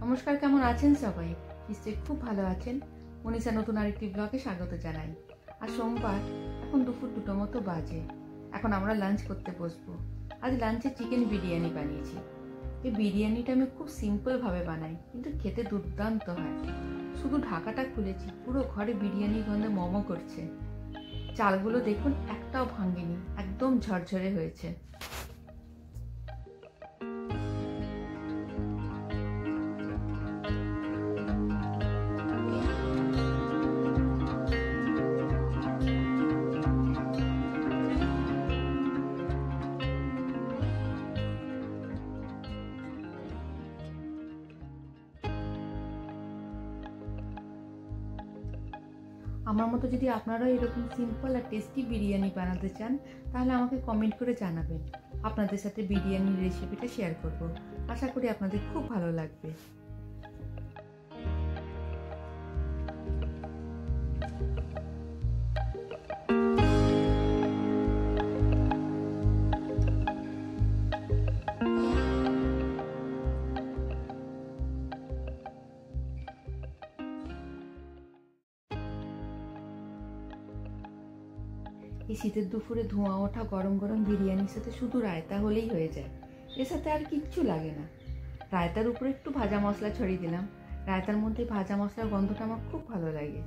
নমস্কার, কেমন আছেন সবাই? নিশ্চয়ই খুব ভালো আছেন। মনীষা নতুন আরেকটি ব্লগে স্বাগত জানাই। আর সোমবার, এখন দুপুর 2টো মতো বাজে। এখন আমরা লাঞ্চ করতে বসবো। আজ লাঞ্চে চিকেন বিরিয়ানি বানিয়েছি। এই বিরিয়ানিটা আমি খুব সিম্পলভাবে বানাই, কিন্তু খেতে দুর্দান্ত হয়। শুধু ঢাকাটা খুলেছি, পুরো ঘরে বিরিয়ানি গন্ধে মোমো করছে। চালগুলো দেখুন, একটাও ভাঙেনি, একদম ঝরঝরে হয়েছে। আমার মতো যদি আপনারাও এরকম সিম্পল আর টেস্টি বিরিয়ানি বানাতে চান, তাহলে আমাকে কমেন্ট করে জানাবেন। আপনাদের সাথে বিরিয়ানির রেসিপিটা শেয়ার করব। আশা করি আপনাদের খুব ভালো লাগবে। এই শীতের দুপুরে ধোঁয়া ওঠা গরম গরম বিরিয়ানির সাথে শুধু রায়তা হলেই হয়ে যায়। এর সাথে আর কিচ্ছু লাগে না। রায়তার উপরে একটু ভাজা মশলা ছড়িয়ে দিলাম। রায়তার মধ্যে ভাজা মশলার গন্ধটা আমার খুব ভালো লাগে।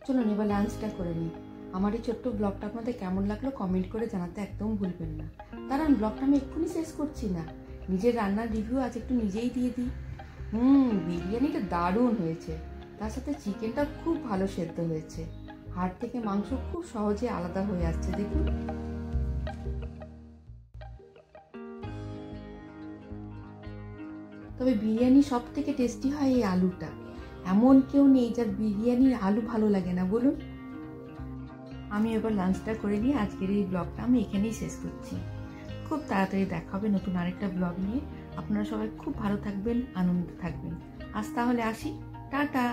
চলুন এবার লাঞ্চটা করে নিই। আমার এই ছোট্ট ব্লগটা আপনাদের কেমন লাগলো কমেন্ট করে জানাতে একদম ভুলবেন না। কারণ ব্লগটা আমি এক্ষুনি শেষ করছি না। নিজের রান্নার রিভিউ আজ একটু নিজেই দিয়ে দিই। বিরিয়ানিটা দারুণ হয়েছে। তার সাথে চিকেনটা খুব ভালো সেদ্ধ হয়েছে। হাড় থেকে মাংস খুব সহজে আলাদা হয়ে আসছে, দেখুন। তবে বিরিয়ানি সব থেকে টেস্টি হয় এই আলুটা। এমন কেউ নেই যার বিরিয়ানির আলু ভালো লাগে না, বলুন। আমি এবার লাঞ্চটা করে নিয়ে আজকের এই ব্লগটা আমি এখানেই শেষ করছি। খুব তাড়াতাড়ি দেখা হবে নতুন আরেকটা ব্লগ নিয়ে। আপনারা সবাই খুব ভালো থাকবেন, আনন্দে থাকবেন। আজ তাহলে আসি, টাটা।